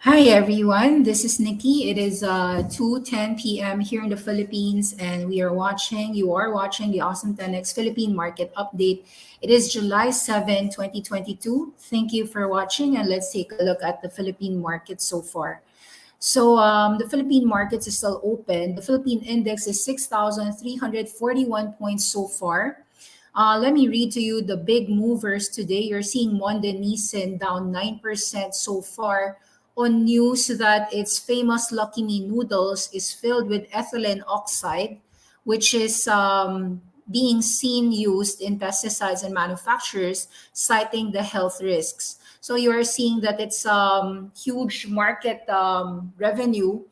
Hi everyone, this is Nikki. It is 2:10 p.m. here in the Philippines, and you are watching the Awesome 10X Philippine Market Update. It is July 7, 2022. Thank you for watching, and let's take a look at the Philippine market so far. The Philippine markets is still open. The Philippine index is 6,341 points so far. Let me read to you the big movers today. You're seeing Monde Nissin down 9% so far on news that its famous Lucky Me noodles is filled with ethylene oxide, which is being seen used in pesticides and manufacturers, citing the health risks. So you are seeing that it's huge market revenue,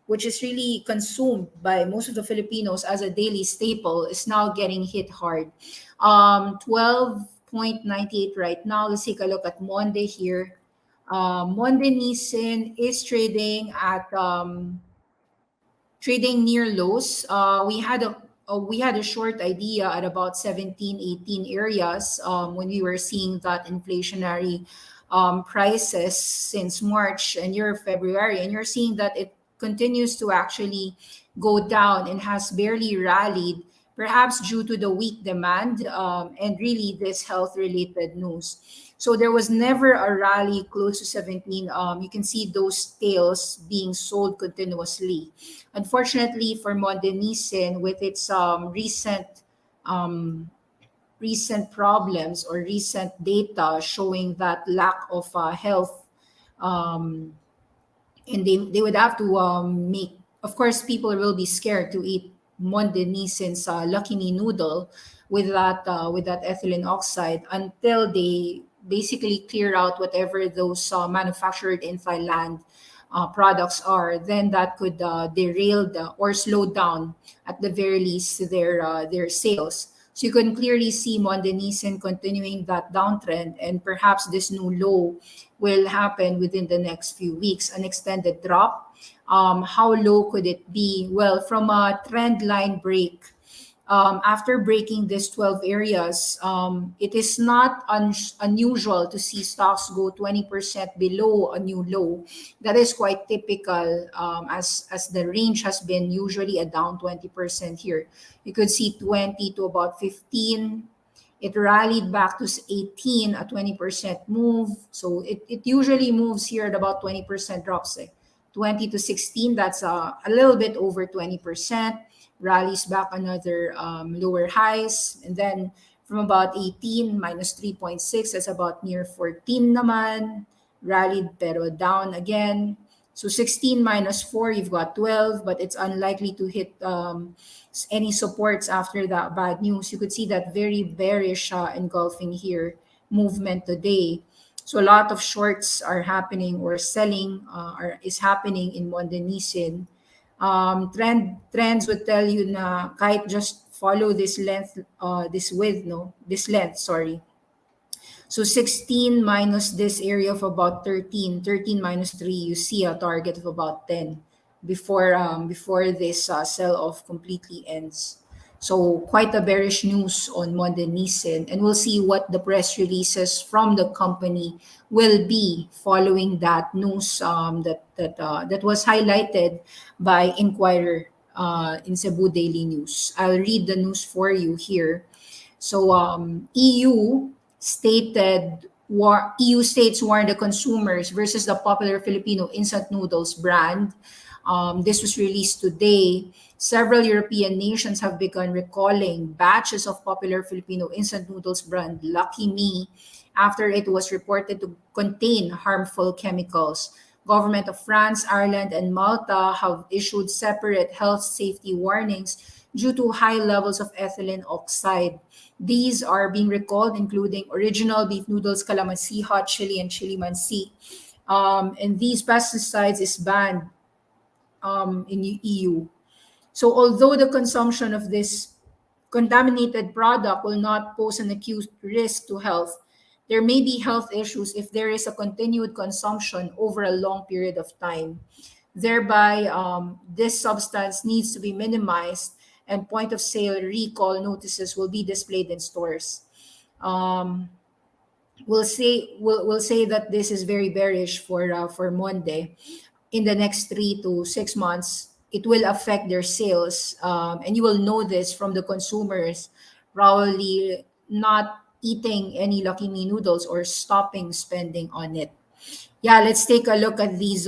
which is really consumed by most of the Filipinos as a daily staple, is now getting hit hard. 12.98 right now. Let's take a look at Monde here. Monde Nissin is trading near lows. We had a short idea at about 17, 18 areas when we were seeing that inflationary prices since March and you're February, and you're seeing that it continues to actually go down and has barely rallied, perhaps due to the weak demand and really this health related news. So there was never a rally close to 17. You can see those tails being sold continuously. Unfortunately for Mondenisin, with its um, recent problems or recent data showing that lack of health, um, and they would have to make. Of course, people will be scared to eat Mondenisin's Lucky Me noodle with that ethylene oxide until they basically clear out whatever those manufactured in Thailand products are. Then that could derail or slow down at the very least their sales. So you can clearly see Mondenisin continuing that downtrend, and perhaps this new low will happen within the next few weeks, an extended drop. How low could it be? Well, from a trend line break, after breaking these 12 areas, it is not unusual to see stocks go 20% below a new low. That is quite typical, as the range has been usually a down 20% here. You could see 20 to about 15. It rallied back to 18, a 20% move. So it usually moves here at about 20% drops. 20 to 16, that's a little bit over 20%. Rallies back another lower highs. And then from about 18 minus 3.6, that's about near 14 naman. Rallied pero down again. So 16 minus 4, you've got 12, but it's unlikely to hit any supports after that bad news. You could see that very bearish engulfing here movement today. So a lot of shorts are happening, or selling is happening in Mondenisin. Trends would tell you na kahit just follow this length, this length, sorry. So 16 minus this area of about 13, 13 minus 3, you see a target of about 10 before this sell-off completely ends. So quite a bearish news on Monde Nissin, and we'll see what the press releases from the company will be following that news that was highlighted by Inquirer in Cebu Daily News. I'll read the news for you here. So EU states warn the consumers versus the popular Filipino instant noodles brand. This was released today. Several European nations have begun recalling batches of popular Filipino instant noodles brand Lucky Me after it was reported to contain harmful chemicals. Government of France, Ireland, and Malta have issued separate health safety warnings due to high levels of ethylene oxide. These are being recalled, including original beef noodles, calamansi, hot chili, and chili mansi. And these pesticides is banned in the EU. So although the consumption of this contaminated product will not pose an acute risk to health, there may be health issues if there is a continued consumption over a long period of time. Thereby, this substance needs to be minimized, and point of sale recall notices will be displayed in stores. Um, we'll say that this is very bearish for Monday. In the next 3 to 6 months, it will affect their sales, and you will know this from the consumers probably not eating any Lucky Me noodles or stopping spending on it. Yeah, let's take a look at these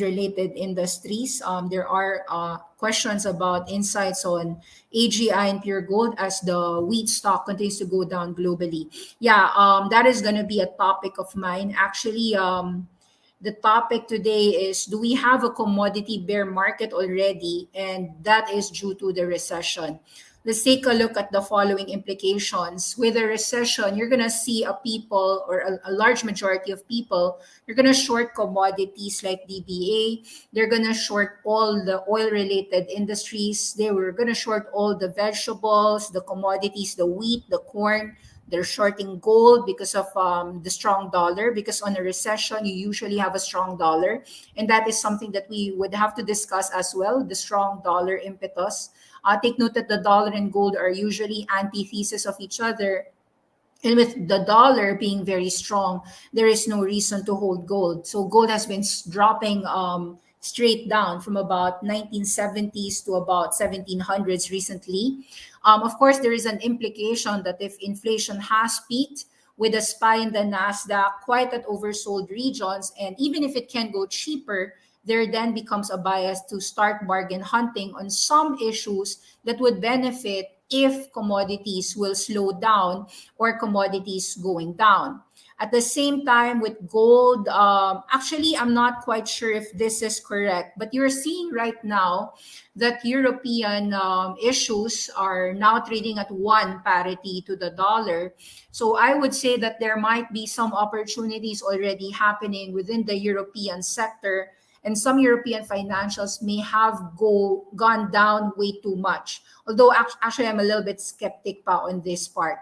related industries. There are questions about insights on AGI and pure gold as the wheat stock continues to go down globally. Yeah, that is going to be a topic of mine. Actually, the topic today is, do we have a commodity bear market already? And that is due to the recession. Let's take a look at the following implications. With a recession, you're going to see a people or a large majority of people, you're going to short commodities like DBA. They're going to short all the oil related industries. They were going to short all the vegetables, the commodities, the wheat, the corn. They're shorting gold because of the strong dollar, because on a recession, you usually have a strong dollar. And that is something that we would have to discuss as well, the strong dollar impetus. Take note that the dollar and gold are usually antithesis of each other. And with the dollar being very strong, there is no reason to hold gold. So gold has been dropping straight down from about 1970s to about 1700s recently. Of course, there is an implication that if inflation has peaked with a spy in the Nasdaq quite at oversold regions, and even if it can go cheaper, there then becomes a bias to start bargain hunting on some issues that would benefit if commodities will slow down or commodities going down. At the same time, with gold, actually, I'm not quite sure if this is correct, but you're seeing right now that European issues are now trading at one parity to the dollar. So I would say that there might be some opportunities already happening within the European sector, and some European financials may have gone down way too much. Although actually, I'm a little bit skeptic pa on this part.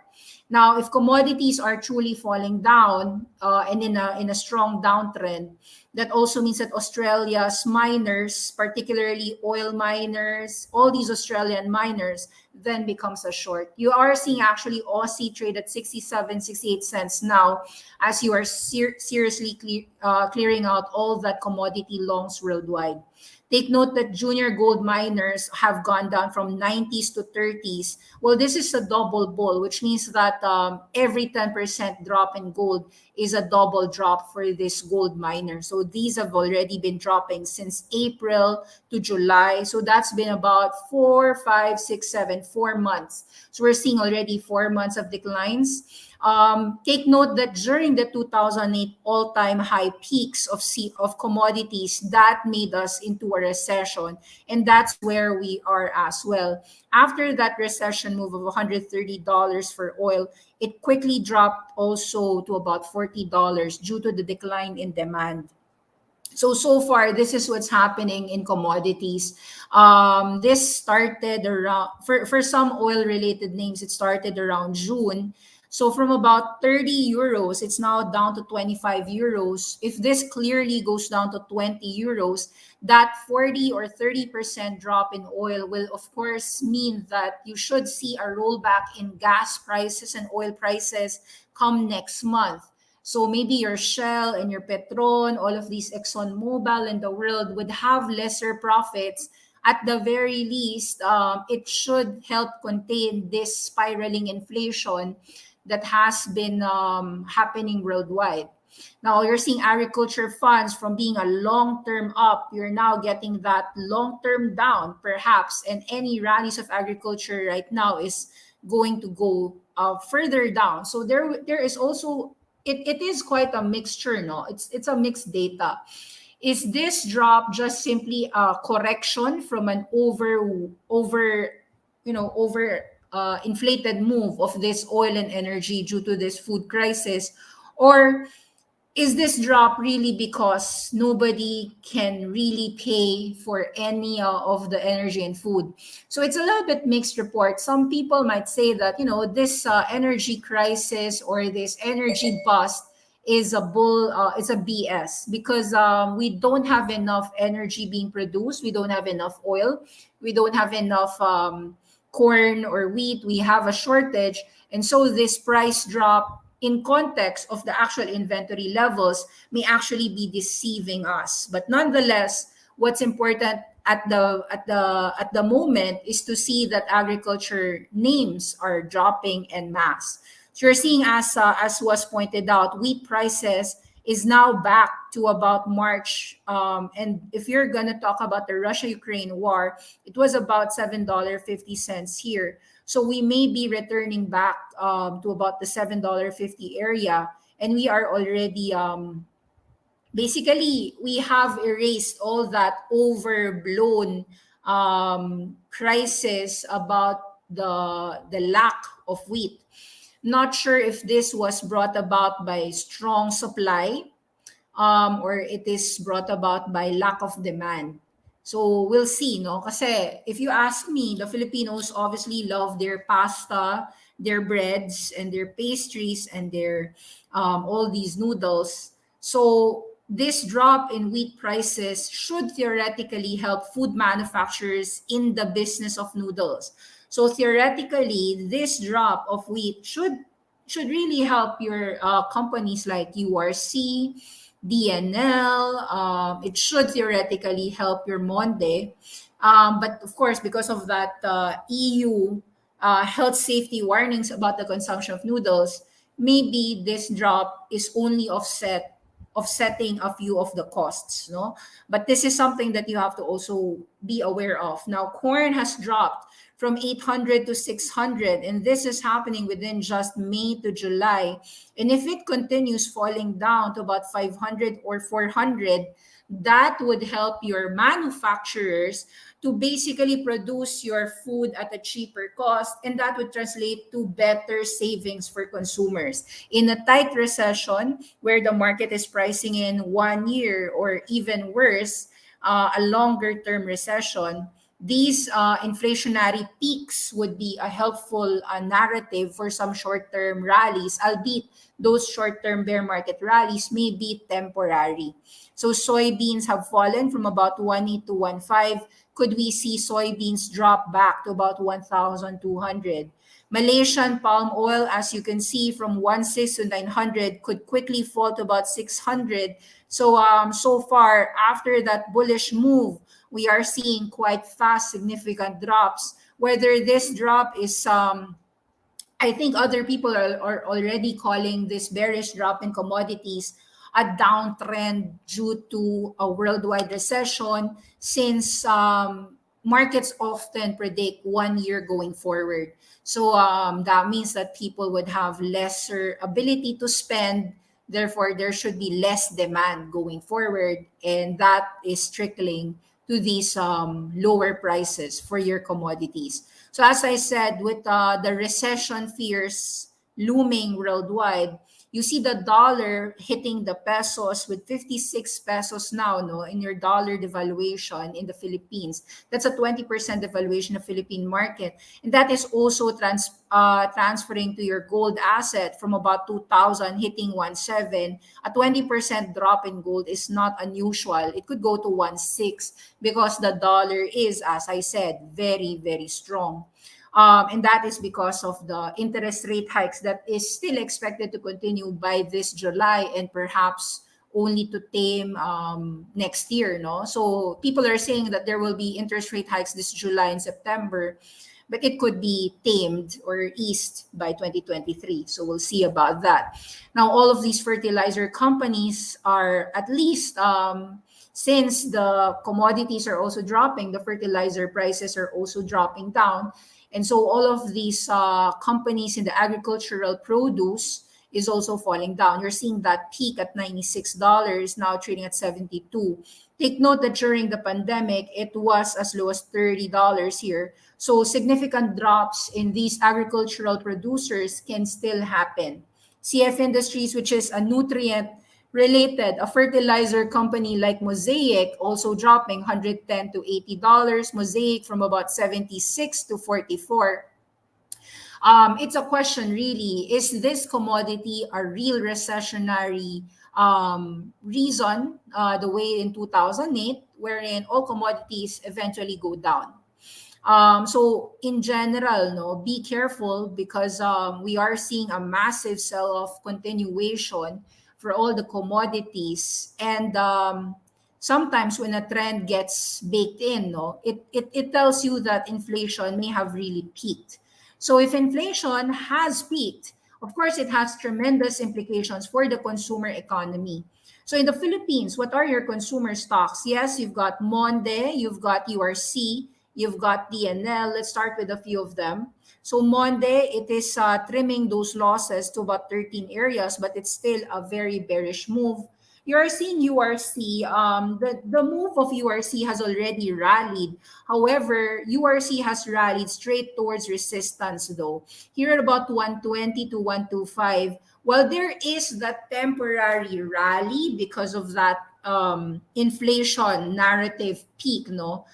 Now, if commodities are truly falling down and in a strong downtrend, that also means that Australia's miners, particularly oil miners, all these Australian miners, then becomes a short. You are seeing actually Aussie trade at 67, 68 cents now, as you are seriously clearing out all that commodity longs worldwide. Take note that junior gold miners have gone down from 90s to 30s. Well, this is a double bull, which means that every 10% drop in gold is a double drop for this gold miner. So these have already been dropping since April to July. So that's been about 4 5 6 7 4 months. So we're seeing already 4 months of declines. Take note that during the 2008 all-time high peaks of commodities, that made us into a recession, and that's where we are as well. After that recession move of $130 for oil, it quickly dropped also to about $40 due to the decline in demand. So far, this is what's happening in commodities. This started around, for some oil related names, it started around June. So from about 30 euros, it's now down to 25 euros. If this clearly goes down to 20 euros, that 40 or 30% drop in oil will, of course, mean that you should see a rollback in gas prices and oil prices come next month. So maybe your Shell and your Petron, all of these Exxon Mobil in the world would have lesser profits. At the very least, it should help contain this spiraling inflation that has been happening worldwide. Now you're seeing agriculture funds from being a long-term up, you're now getting that long-term down, perhaps, and any rallies of agriculture right now is going to go further down. So there is also it is quite a mixture, no? It's a mixed data. Is this drop just simply a correction from an over inflated move of this oil and energy due to this food crisis, or is this drop really because nobody can really pay for any of the energy and food? So it's a little bit mixed report. Some people might say that this energy crisis or this energy bust is a bull, it's a BS, because we don't have enough energy being produced, we don't have enough oil, we don't have enough corn or wheat, we have a shortage, and so this price drop in context of the actual inventory levels may actually be deceiving us. But nonetheless, what's important at the moment is to see that agriculture names are dropping en masse. So you're seeing, as was pointed out, wheat prices is now back to about March. And if you're gonna talk about the Russia-Ukraine war, it was about $7.50 here. So we may be returning back to about the $7.50 area, and we are already basically we have erased all that overblown crisis about the lack of wheat. Not sure if this was brought about by strong supply, or it is brought about by lack of demand. So we'll see, no? Kasi if you ask me, the Filipinos obviously love their pasta, their breads, and their pastries, and their all these noodles. So this drop in wheat prices should theoretically help food manufacturers in the business of noodles. So theoretically, this drop of wheat should really help your companies like URC, DNL. It should theoretically help your Monde. But of course, because of that EU health safety warnings about the consumption of noodles, maybe this drop is only offsetting a few of the costs, no? But this is something that you have to also be aware of. Now, corn has dropped from 800 to 600, and this is happening within just May to July. And if it continues falling down to about 500 or 400, that would help your manufacturers to basically produce your food at a cheaper cost, and that would translate to better savings for consumers. In a tight recession where the market is pricing in 1 year or even worse, a longer term recession, these inflationary peaks would be a helpful narrative for some short term rallies, albeit those short term bear market rallies may be temporary. So soybeans have fallen from about 1.8 to 1.5. Could we see soybeans drop back to about 1,200? Malaysian palm oil, as you can see, from 1.6 to 900 could quickly fall to about 600. So so far, after that bullish move, we are seeing quite fast, significant drops. Whether this drop is I think other people are already calling this bearish drop in commodities a downtrend due to a worldwide recession, since markets often predict 1 year going forward. So that means that people would have lesser ability to spend. Therefore, there should be less demand going forward, and that is trickling to these lower prices for your commodities. So as I said, with the recession fears looming worldwide, you see the dollar hitting the pesos with 56 pesos now, no, in your dollar devaluation in the Philippines. That's a 20% devaluation of Philippine market. And that is also transferring to your gold asset from about 2,000 hitting 1.7. A 20% drop in gold is not unusual. It could go to 1.6 because the dollar is, as I said, very, very strong. And that is because of the interest rate hikes that is still expected to continue by this July, and perhaps only to tame next year. No, so people are saying that there will be interest rate hikes this July and September, but it could be tamed or eased by 2023. So we'll see about that. Now, all of these fertilizer companies are, at least since the commodities are also dropping, the fertilizer prices are also dropping down. And so all of these companies in the agricultural produce is also falling down. You're seeing that peak at $96, now trading at 72. Take note that during the pandemic, it was as low as $30 here. So significant drops in these agricultural producers can still happen. CF Industries, which is a nutrient related, a fertilizer company like Mosaic, also dropping $110 to $80. Mosaic from about 76 to 44. It's a question really, is this commodity a real recessionary reason, the way in 2008, wherein all commodities eventually go down? So in general, no, be careful because we are seeing a massive sell-off continuation for all the commodities. And sometimes when a trend gets baked in, no, it tells you that inflation may have really peaked. So if inflation has peaked, of course, it has tremendous implications for the consumer economy. So in the Philippines, what are your consumer stocks? Yes, you've got Monde, you've got URC, you've got DNL. Let's start with a few of them. So Monde, it is trimming those losses to about 13 areas, but it's still a very bearish move. You're seeing URC, the move of URC has already rallied. However, URC has rallied straight towards resistance though. Here at about 120 to 125, while there is that temporary rally because of that inflation narrative peak, no,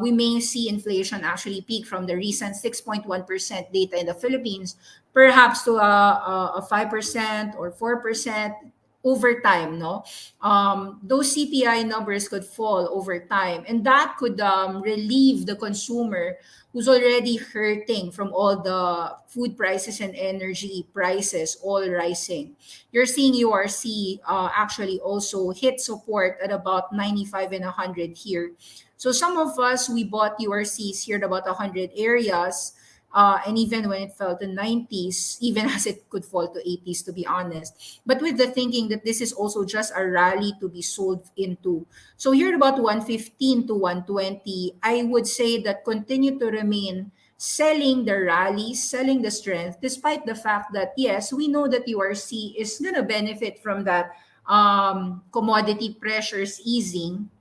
we may see inflation actually peak from the recent 6.1% data in the Philippines, perhaps to a 5% or 4% over time, no? Those CPI numbers could fall over time, and that could relieve the consumer who's already hurting from all the food prices and energy prices all rising. You're seeing URC actually also hit support at about 95 and 100 here. So some of us, we bought URCs here at about 100 areas. And even when it fell to 90s, even as it could fall to 80s, to be honest. But with the thinking that this is also just a rally to be sold into. So here at about 115 to 120, I would say that continue to remain selling the rallies, selling the strength, despite the fact that, yes, we know that URC is going to benefit from that commodity pressures easing.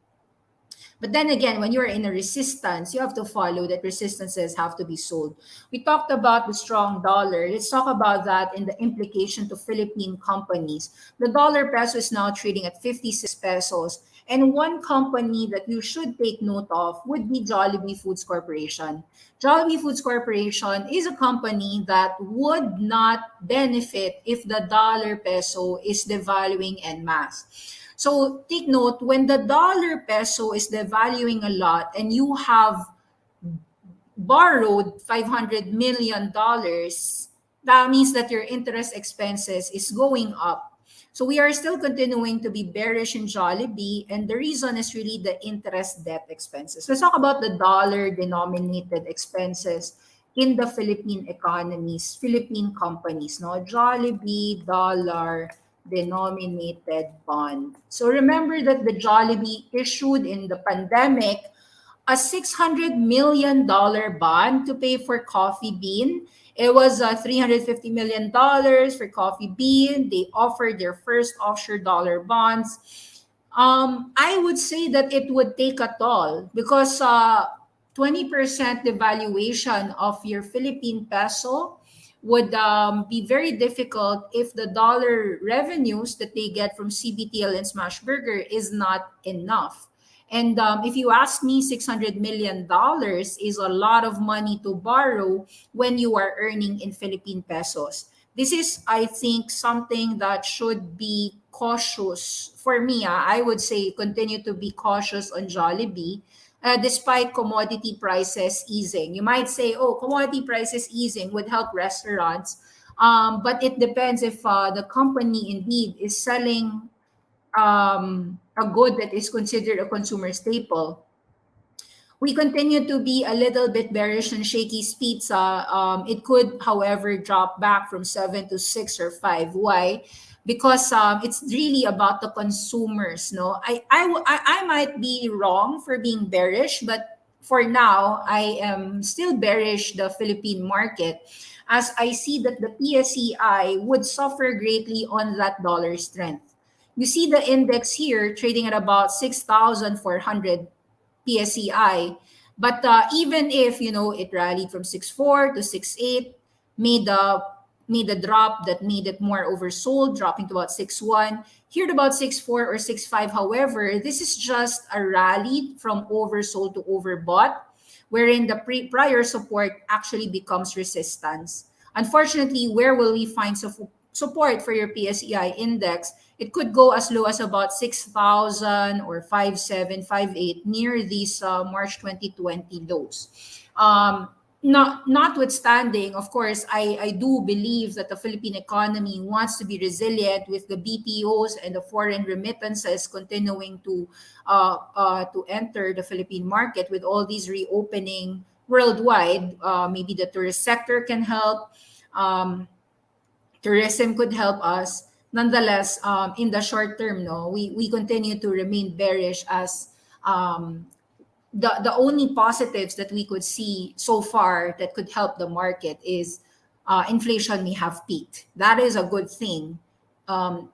But then again, when you're in a resistance, you have to follow that resistances have to be sold. We talked about the strong dollar. Let's talk about that in the implication to Philippine companies. The dollar peso is now trading at 56 pesos. And one company that you should take note of would be Jollibee Foods Corporation. Jollibee Foods Corporation is a company that would not benefit if the dollar peso is devaluing en masse. So take note, when the dollar peso is devaluing a lot and you have borrowed $500 million, that means that your interest expenses is going up. So we are still continuing to be bearish in Jollibee, and the reason is really the interest debt expenses. Let's talk about the dollar denominated expenses in the Philippine economies, Philippine companies, no? Jollibee dollar denominated bond. So remember that the Jollibee issued in the pandemic a $600 million bond to pay for Coffee Bean. It was $350 million for Coffee Bean. They offered their first offshore dollar bonds. I would say that it would take a toll because 20% devaluation of your Philippine peso would be very difficult if the dollar revenues that they get from CBTL and Smashburger is not enough. And if you ask me, $600 million is a lot of money to borrow when you are earning in Philippine pesos. This is, I think, something that should be cautious. For me, I would say continue to be cautious on Jollibee despite commodity prices easing. You might say, oh, commodity prices easing would help restaurants. But it depends if the company indeed is selling a good that is considered a consumer staple. We continue to be a little bit bearish on Shakey's Pizza. It could, however, drop back from 7 to 6 or 5. Why? Because it's really about the consumers. No, I might be wrong for being bearish, but for now, I am still bearish the Philippine market as I see that the PSEI would suffer greatly on that dollar strength. You see the index here trading at about 6,400 PSEI. But even if it rallied from 6.4 to 6.8, made a made a drop that made it more oversold, dropping to about 6.1. Here at about 6.4 or 6.5. However, this is just a rally from oversold to overbought, wherein the prior support actually becomes resistance. Unfortunately, where will we find support for your PSEI index? it could go as low as about 6,000 or 5,700, 5,800 near these March 2020 lows. Notwithstanding, of course, I do believe that the Philippine economy wants to be resilient with the BPOs and the foreign remittances continuing to enter the Philippine market with all these reopening worldwide. Maybe the tourist sector can help. Um, Tourism could help us. Nonetheless, in the short term, no, we continue to remain bearish as um, the only positives that we could see so far that could help the market is inflation may have peaked. That is a good thing. Um,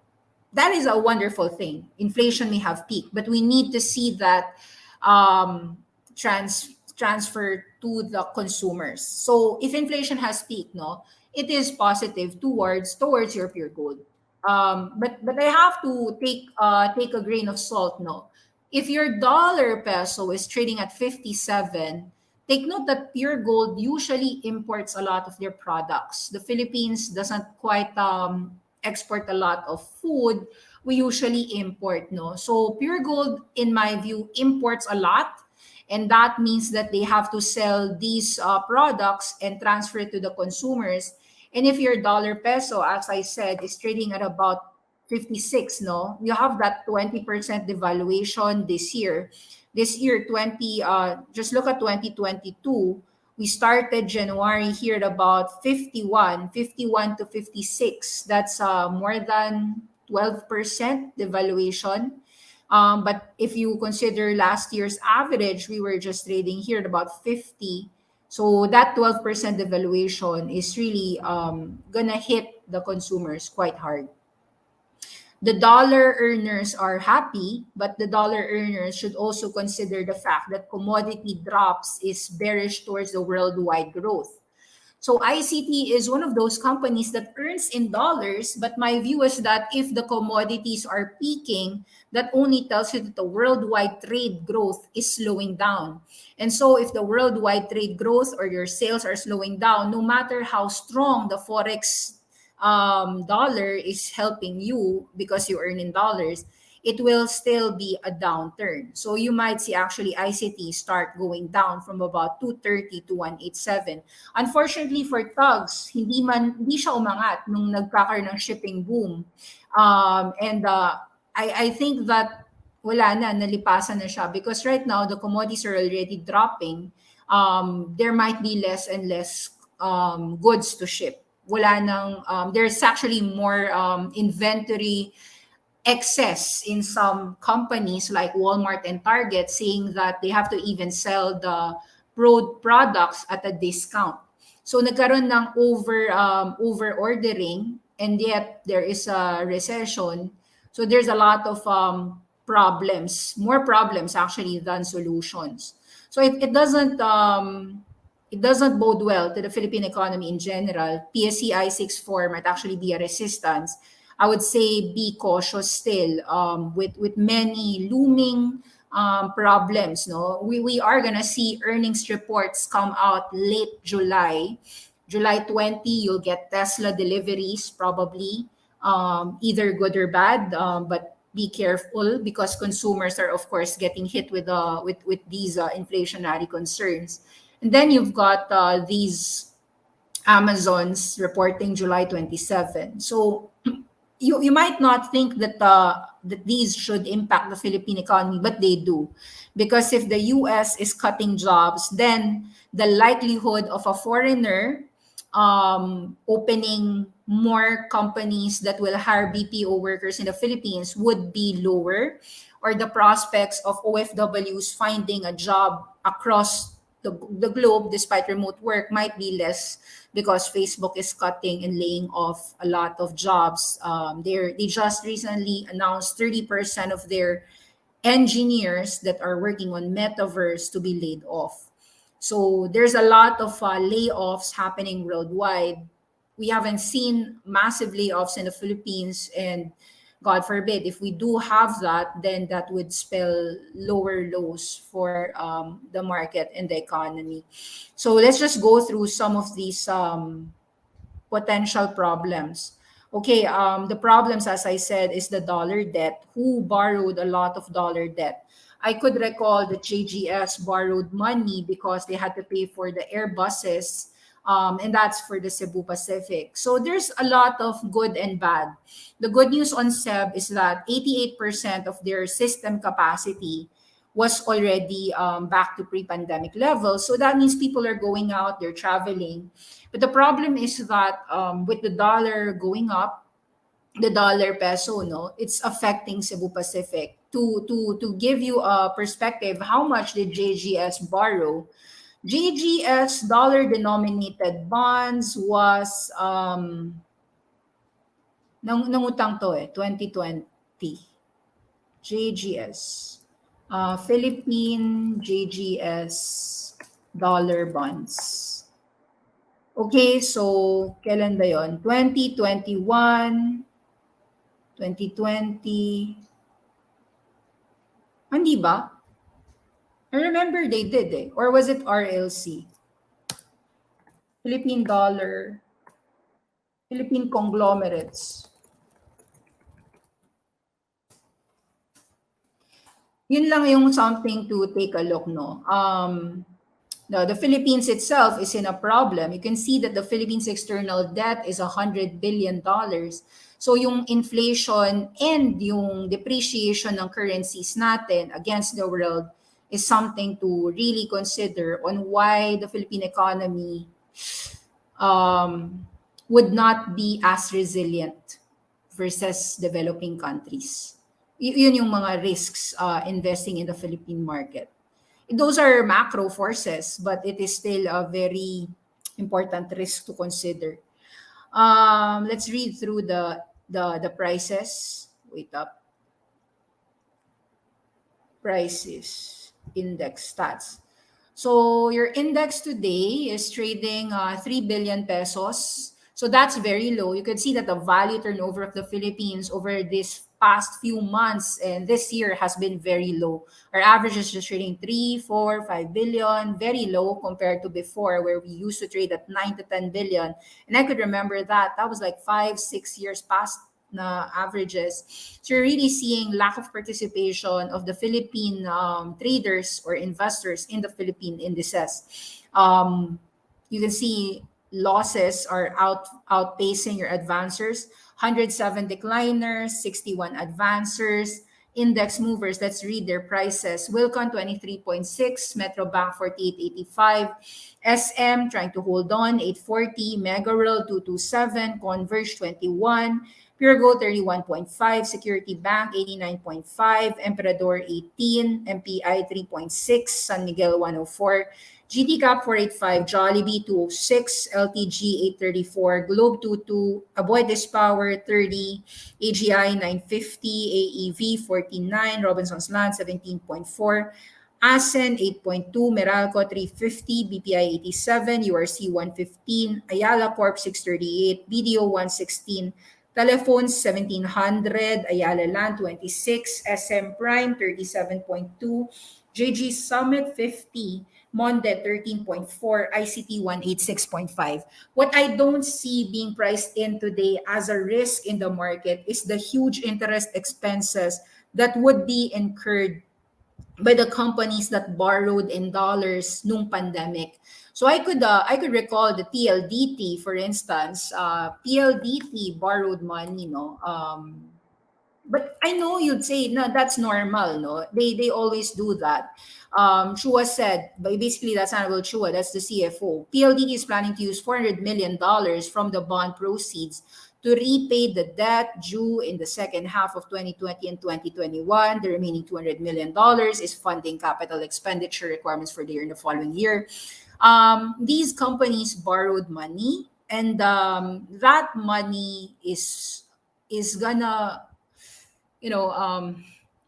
that is a wonderful thing. Inflation may have peaked, but we need to see that um, transfer to the consumers. So if inflation has peaked, no, it is positive towards your pure gold. But I have to take a grain of salt, no. If your dollar peso is trading at 57, take note that pure gold usually imports a lot of their products. The Philippines doesn't quite export a lot of food. We usually import, no. So pure gold, in my view, imports a lot, and that means that they have to sell these products and transfer it to the consumers. And if your dollar peso, as I said, is trading at about 56, no, you have that 20% devaluation this year. This year, 20, just look at 2022. We started January here at about 51 to 56. That's more than 12% devaluation. But if you consider last year's average, we were just trading here at about 50. So that 12% devaluation is really gonna hit the consumers quite hard. The dollar earners are happy, but the dollar earners should also consider the fact that commodity drops is bearish towards the worldwide growth. So ICT is one of those companies that earns in dollars, but my view is that if the commodities are peaking, that only tells you that the worldwide trade growth is slowing down. And so if the worldwide trade growth or your sales are slowing down, no matter how strong the Forex dollar is helping you because you earn in dollars, it will still be a downturn. So you might see actually ICT start going down from about 230 to 187. Unfortunately for Tugs, hindi siya umangat nung nagkakaroon ng shipping boom. And I think that wala na, nalipasan na siya because right now the commodities are already dropping. There might be less and less goods to ship. Wala nang, there's actually more inventory excess in some companies like Walmart and Target, saying that they have to even sell the products at a discount. So nagkaroon ng over ordering, and yet there is a recession. So there's a lot of problems, more problems actually than solutions. So it doesn't bode well to the Philippine economy in general. PSCI 64 might actually be a resistance. I would say be cautious still with many looming problems. No, we are gonna see earnings reports come out late July. July 20, you'll get Tesla deliveries probably, either good or bad. But be careful because consumers are of course getting hit with these inflationary concerns. And then you've got these Amazons reporting July 27. So you might not think that these should impact the Philippine economy, but they do, because if the U.S. is cutting jobs, then the likelihood of a foreigner opening more companies that will hire BPO workers in the Philippines would be lower, or the prospects of OFWs finding a job across the globe despite remote work might be less because Facebook is cutting and laying off a lot of jobs. They just recently announced 30% of their engineers that are working on metaverse to be laid off. So there's a lot of layoffs happening worldwide. We haven't seen massive layoffs in the Philippines, and God forbid, if we do have that, then that would spell lower lows for the market and the economy. So let's just go through some of these potential problems. Okay, the problems, as I said, is the dollar debt. Who borrowed a lot of dollar debt? I could recall that JGS borrowed money because they had to pay for the Airbuses, and that's for the Cebu Pacific. So there's a lot of good and bad. The good news on SEB is that 88% of their system capacity was already back to pre-pandemic levels. So that means people are going out, they're traveling. But the problem is that with the dollar going up, the dollar peso, no, it's affecting Cebu Pacific. To give you a perspective, how much did JGS borrow? JGS dollar denominated bonds was nangutang to 2020. JGS. Philippine JGS dollar bonds. Okay, so kailan ba yon? 2021, 2020. Hindi ba? I remember they did Or was it RLC? Philippine dollar, Philippine conglomerates. Yun lang yung something to take a look, no? The Philippines itself is in a problem. You can see that the Philippines external debt is $100 billion. So yung inflation and yung depreciation ng currencies natin against the world is something to really consider on why the Philippine economy would not be as resilient versus developing countries. Yun yung mga risks investing in the Philippine market. Those are macro forces, but it is still a very important risk to consider. Let's read through the prices. Wait up. Prices, index stats. So your index today is trading 3 billion pesos. So that's very low. You can see that the value turnover of the Philippines over this past few months and this year has been very low. Our average is just trading 3, 4, 5 billion, very low compared to before where we used to trade at 9 to 10 billion. And I could remember that was like 5, 6 years past na averages. So you're really seeing lack of participation of the Philippine traders or investors in the Philippine indices. You can see losses are outpacing your advancers. 107 decliners, 61 advancers, index movers. Let's read their prices. Wilcon 23.6, Metrobank 48.85, SM trying to hold on 840, Megaworld 227, Converge 21, Pure Gold 31.5, Security Bank 89.5, Emperador 18, MPI 3.6, San Miguel 104, GT Cap 485, Jollibee 206, LTG 834, Globe 22, Aboitiz Power 30, AGI 950, AEV 49, Robinson's Land 17.4, ASEN 8.2, Meralco 350, BPI 87, URC 115, Ayala Corp 638, BDO 116, Telephones 1700, Ayala Land 26, SM Prime 37.2, JG Summit 50, Monde 13.4, ICT 186.5. What I don't see being priced in today as a risk in the market is the huge interest expenses that would be incurred by the companies that borrowed in dollars nung pandemic. So I could recall the PLDT, for instance. PLDT borrowed money, no. But I know you'd say no, that's normal, no. They always do that. Chua said, but basically that's Annabelle Chua, that's the CFO. PLDT is planning to use $400 million from the bond proceeds to repay the debt due in the second half of 2020 and 2021. The remaining $200 million is funding capital expenditure requirements for the year and the following year. These companies borrowed money, and that money is gonna,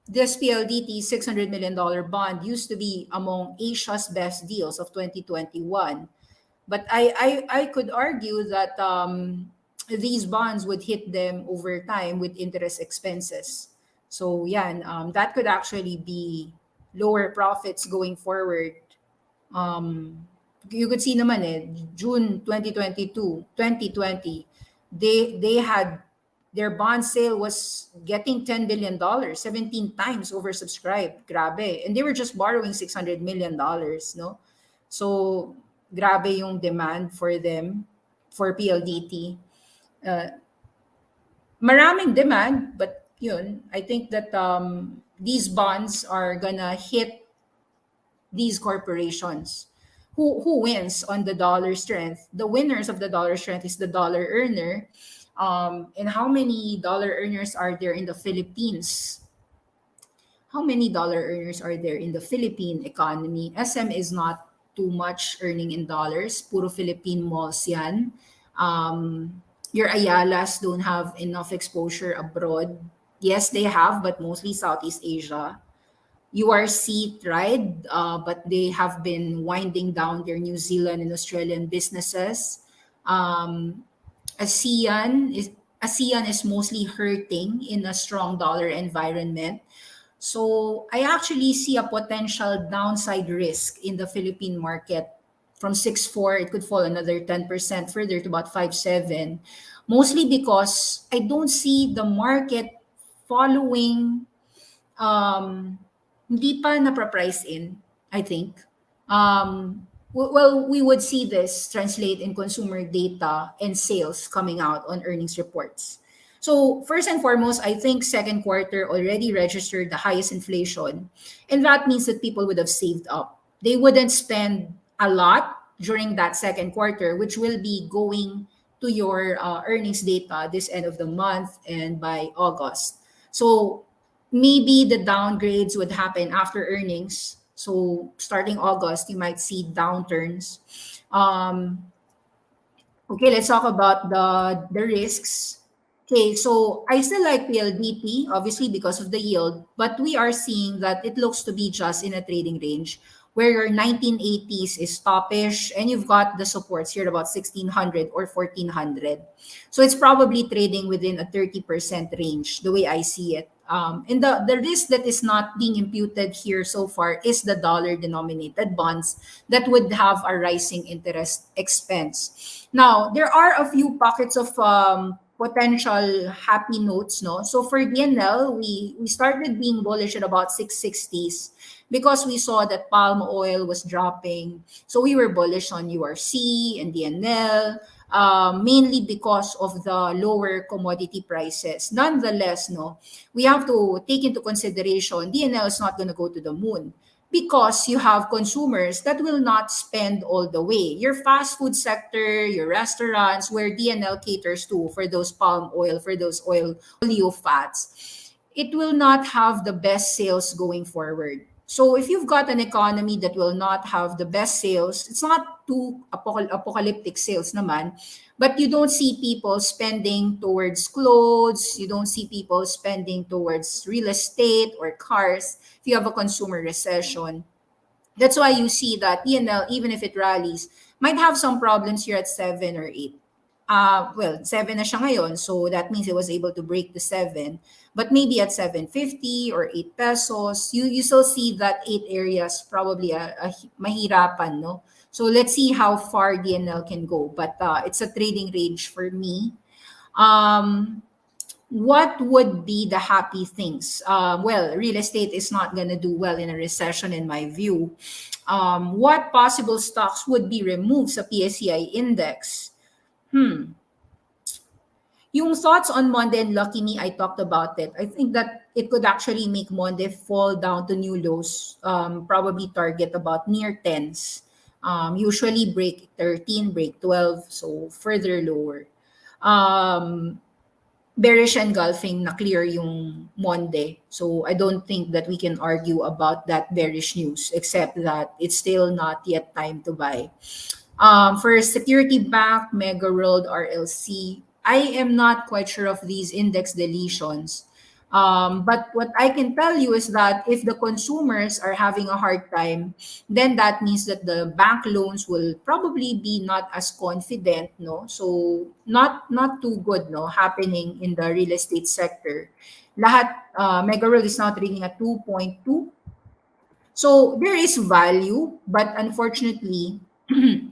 this PLDT $600 million bond used to be among Asia's best deals of 2021. But I could argue that these bonds would hit them over time with interest expenses. So yeah, that could actually be lower profits going forward. You could see naman June 2022, 2020, they had Their bond sale was getting $10 billion, 17 times oversubscribed. Grabe. And they were just borrowing $600 million, no? So, grabe yung demand for them, for PLDT. Uh, Maraming demand, but yun, I think that these bonds are gonna hit these corporations. Who wins on the dollar strength? The winners of the dollar strength is the dollar earner. And how many dollar earners are there in the Philippines? How many dollar earners are there in the Philippine economy? SM is not too much earning in dollars. Puro Philippine malls yan. Your Ayalas don't have enough exposure abroad. Yes, they have, but mostly Southeast Asia. URC tried, but they have been winding down their New Zealand and Australian businesses. Um, ASEAN is ASEAN is mostly hurting in a strong dollar environment. So I actually see a potential downside risk in the Philippine market. From 6.4, it could fall another 10% further to about 5.7. Mostly because I don't see the market following, hindi pa na-price in, I think. Well, we would see this translate in consumer data and sales coming out on earnings reports. So first and foremost, I think second quarter already registered the highest inflation, and that means that people would have saved up. They wouldn't spend a lot during that second quarter, which will be going to your earnings data this end of the month and by August. So maybe the downgrades would happen after earnings. So starting August, you might see downturns. Um, Okay, let's talk about the risks. Okay, so I still like PLDT, obviously because of the yield, but we are seeing that it looks to be just in a trading range where your 1980s is toppish and you've got the supports here about 1600 or 1400. So it's probably trading within a 30% range, the way I see it. And the risk that is not being imputed here so far is the dollar denominated bonds that would have a rising interest expense. Now, there are a few pockets of potential happy notes, no? So for DNL, we started being bullish at about 660s because we saw that palm oil was dropping. So we were bullish on URC and DNL, mainly because of the lower commodity prices. Nonetheless, no, we have to take into consideration DNL is not going to go to the moon because you have consumers that will not spend all the way. Your fast food sector, your restaurants, where DNL caters to for those palm oil, for those oleo fats, it will not have the best sales going forward. So if you've got an economy that will not have the best sales, it's not too apocalyptic sales naman, but you don't see people spending towards clothes, you don't see people spending towards real estate or cars if you have a consumer recession. That's why you see that ENL, even if it rallies, might have some problems here at 7 or 8. Well, 7 na siya ngayon, so that means it was able to break the 7. But maybe at 750 or 8 pesos, you still see that 8 areas probably mahirapan, no? So let's see how far DNL can go. But it's a trading range for me. What would be the happy things? Well, real estate is not going to do well in a recession, in my view. What possible stocks would be removed sa PSCI index? Yung thoughts on Monday and Lucky Me, I talked about it. I think that it could actually make Monday fall down to new lows, probably target about near 10s. Usually break 13, break 12, so further lower. Bearish engulfing na clear yung Monday. So I don't think that we can argue about that bearish news, except that it's still not yet time to buy. For Security Bank, Mega World, RLC, I am not quite sure of these index deletions. But what I can tell you is that if the consumers are having a hard time, then that means that the bank loans will probably be not as confident, no? So not too good, no, happening in the real estate sector. Lahat, Mega World is now trading at 2.2. So there is value, but unfortunately,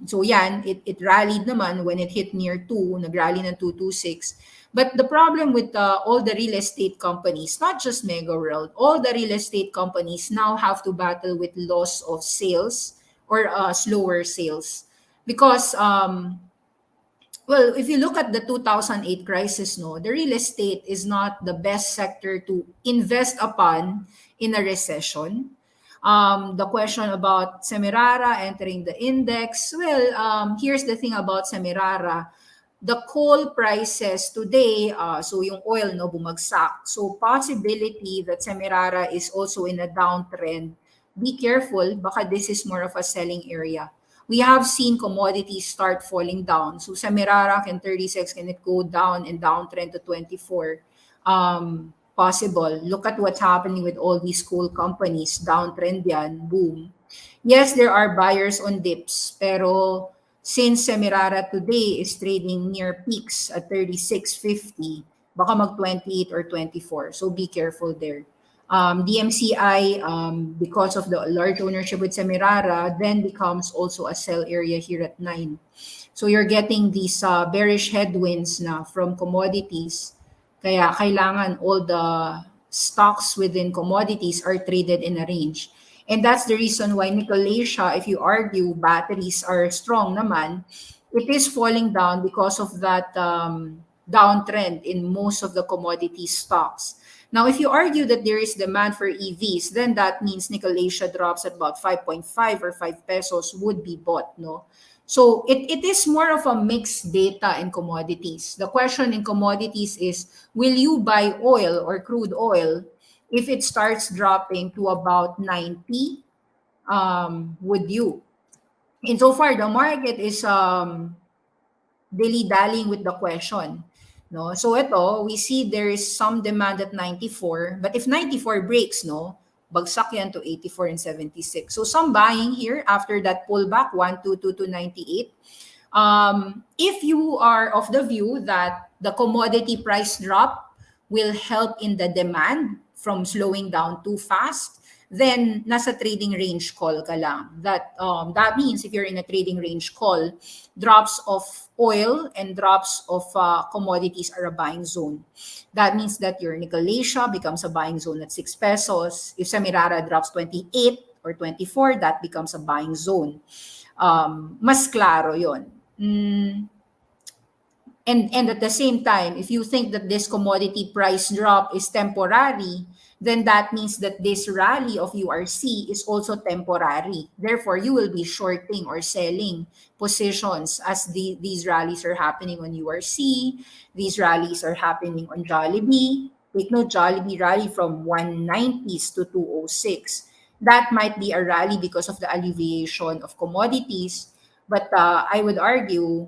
So yan, it rallied naman when it hit near 2, nag-rally ng 226. But the problem with all the real estate companies, not just Mega World, all the real estate companies now have to battle with loss of sales or slower sales. Because well, if you look at the 2008 crisis, no, the real estate is not the best sector to invest upon in a recession. The question about Semirara entering the index, well, here's the thing about Semirara. The coal prices today, so yung oil, no, bumagsak. So possibility that Semirara is also in a downtrend. Be careful, baka this is more of a selling area. We have seen commodities start falling down. So sa Merara, can 36, can it go down and downtrend to 24? Possible. Look at what's happening with all these coal companies. Downtrend yan, boom. Yes, there are buyers on dips, pero since Semirara today is trading near peaks at 36.50, baka mag 28 or 24. So be careful there. DMCI, because of the large ownership with Semirara, then becomes also a sell area here at 9. So you're getting these bearish headwinds na from commodities. Kaya kailangan all the stocks within commodities are traded in a range. And that's the reason why Nicolasia, if you argue batteries are strong naman, it is falling down because of that downtrend in most of the commodity stocks. Now, if you argue that there is demand for EVs, then that means Nicolasia drops at about 5.5 or 5 pesos would be bought, no? So it is more of a mixed data in commodities. The question in commodities is, will you buy oil or crude oil if it starts dropping to about 90? Would you? And so far, the market is dilly-dallying with the question. No? So ito, we see there is some demand at 94, but if 94 breaks, no, bagsak yan to 84 and 76. So some buying here after that pullback, 122 to 98. If you are of the view that the commodity price drop will help in the demand from slowing down too fast, then nasa trading range call ka lang. That means if you're in a trading range call, drops of oil and drops of commodities are a buying zone. That means that your Nicolasia becomes a buying zone at 6 pesos. If Semirara drops 28 or 24, that becomes a buying zone. Mas klaro yon. And at the same time, if you think that this commodity price drop is temporary, then that means that this rally of URC is also temporary. Therefore, you will be shorting or selling positions as these rallies are happening on URC, these rallies are happening on Jollibee. Take note, Jollibee rally from 190s to 206. That might be a rally because of the alleviation of commodities, but I would argue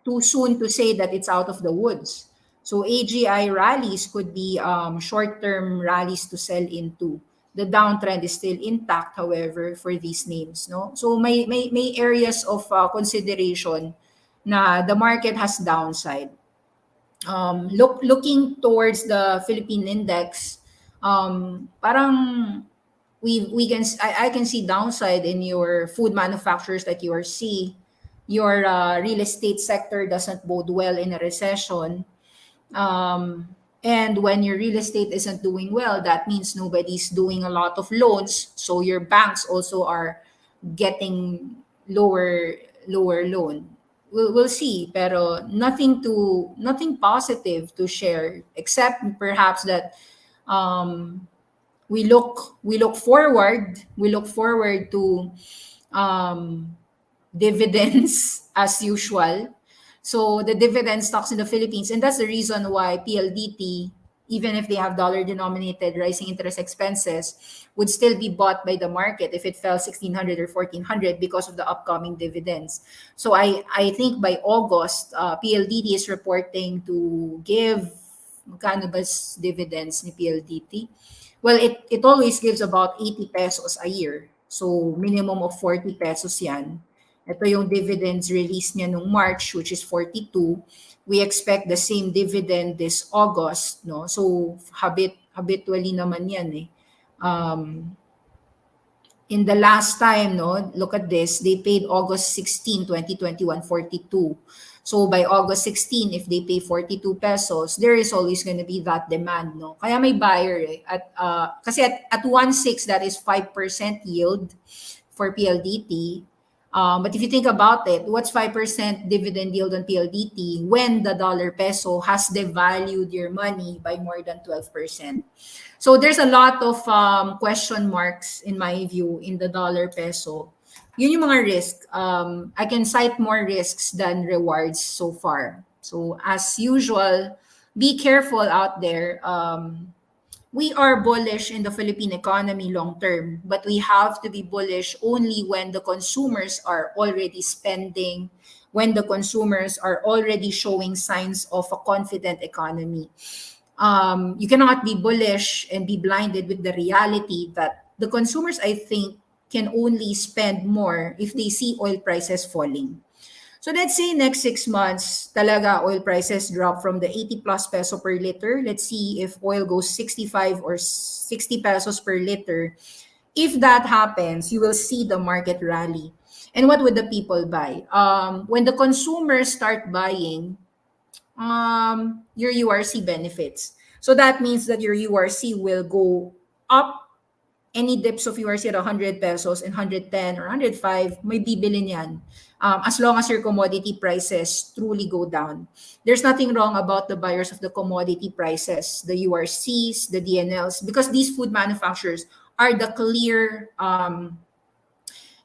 too soon to say that it's out of the woods. So AGI rallies could be short-term rallies to sell into. The downtrend is still intact, however, for these names. No, so may areas of consideration na the market has downside. Looking towards the Philippine index, parang I can see downside in your food manufacturers that you are see. Your real estate sector doesn't bode well in a recession. And when your real estate isn't doing well, that means nobody's doing a lot of loans. So your banks also are getting lower loan. We'll see, pero nothing positive to share except perhaps that we look forward to dividends as usual. So the dividend stocks in the Philippines, and that's the reason why PLDT, even if they have dollar-denominated rising interest expenses, would still be bought by the market if it fell 1,600 or 1,400 because of the upcoming dividends. So I think by August, PLDT is reporting to give, magkano ba dividends ni PLDT? Well, it always gives about 80 pesos a year. So minimum of 40 pesos yan. Ito yung dividends release niya nung March, which is 42. We expect the same dividend this August, no? So habitually naman yan eh. in the last time, no, look at this, they paid August 16, 2021, 42. So by August 16, if they pay 42 pesos, there is always going to be that demand, no? Kaya may buyer eh. Kasi at 1.6, that is 5% yield for PLDT. But if you think about it, what's 5% dividend yield on PLDT when the dollar peso has devalued your money by more than 12%? So there's a lot of question marks in my view in the dollar peso. Yun yung mga risk. I can cite more risks than rewards so far. So as usual, be careful out there. We are bullish in the Philippine economy long term, but we have to be bullish only when the consumers are already spending, when the consumers are already showing signs of a confident economy. You cannot be bullish and be blinded with the reality that the consumers, I think, can only spend more if they see oil prices falling. So let's say next 6 months, talaga oil prices drop from the 80 plus peso per liter. Let's see if oil goes 65 or 60 pesos per liter. If that happens, you will see the market rally. And what would the people buy? When the consumers start buying, your URC benefits. So that means that your URC will go up. Any dips of URC at 100 pesos and 110 or 105, may bibili niyan. As long as your commodity prices truly go down. There's nothing wrong about the buyers of the commodity prices, the URCs, the DNLs, because these food manufacturers are the clear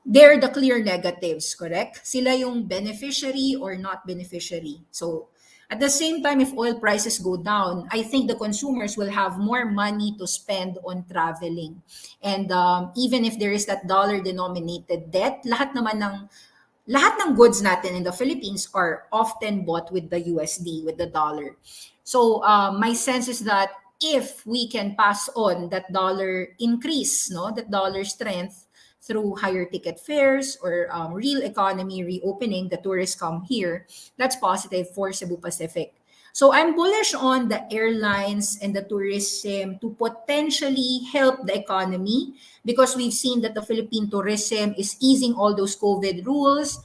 they're the clear negatives, correct? Sila yung beneficiary or not beneficiary. So at the same time, if oil prices go down, I think the consumers will have more money to spend on traveling. And even if there is that dollar-denominated debt, lahat ng goods natin in the Philippines are often bought with the USD, with the dollar. So my sense is that if we can pass on that dollar increase, no, that dollar strength through higher ticket fares or real economy reopening, the tourists come here, that's positive for Cebu Pacific. So I'm bullish on the airlines and the tourism to potentially help the economy because we've seen that the Philippine tourism is easing all those COVID rules.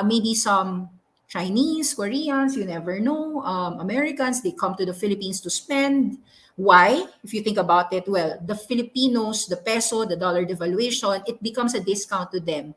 Maybe some Chinese, Koreans, you never know, Americans, they come to the Philippines to spend. Why? If you think about it, well, the Filipinos, the peso, the dollar devaluation, it becomes a discount to them.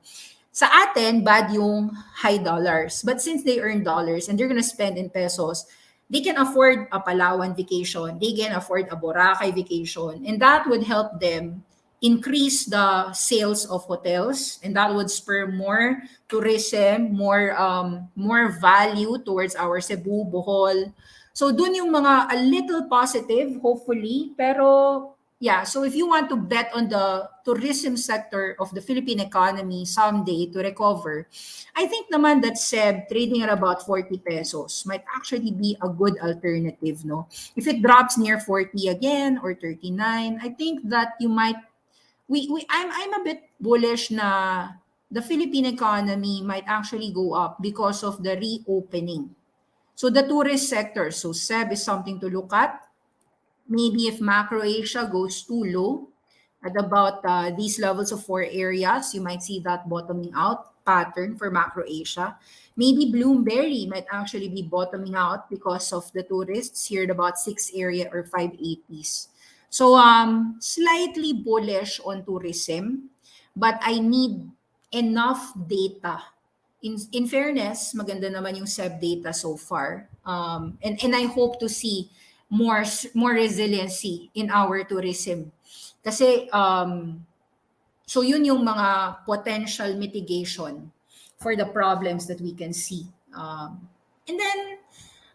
Sa atin, bad yung high dollars. But since they earn dollars and they're gonna spend in pesos, they can afford a Palawan vacation. They can afford a Boracay vacation. And that would help them increase the sales of hotels. And that would spur more tourism, more value towards our Cebu, Bohol. So dun yung mga a little positive, hopefully. Pero yeah, so if you want to bet on the tourism sector of the Philippine economy someday to recover, I think naman that SEB trading at about 40 pesos might actually be a good alternative, no? If it drops near 40 again or 39, I think that you might I'm a bit bullish na the Philippine economy might actually go up because of the reopening. So the tourist sector, so SEB is something to look at. Maybe if macro Asia goes too low at about these levels of 4 areas, you might see that bottoming out pattern for macro Asia. Maybe Bloomberry might actually be bottoming out because of the tourists here at about 6 area or 580s. So slightly bullish on tourism, but I need enough data. In fairness, maganda naman yung SEB data so far. And I hope to see more resiliency in our tourism. Kasi so yun yung mga potential mitigation for the problems that we can see. And then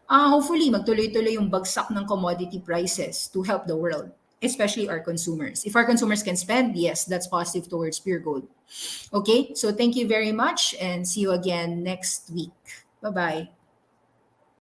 hopefully magtuloy-tuloy yung bagsak ng commodity prices to help the world, especially our consumers. If our consumers can spend, yes, that's positive towards pure gold. Okay, so thank you very much and see you again next week. Bye-bye.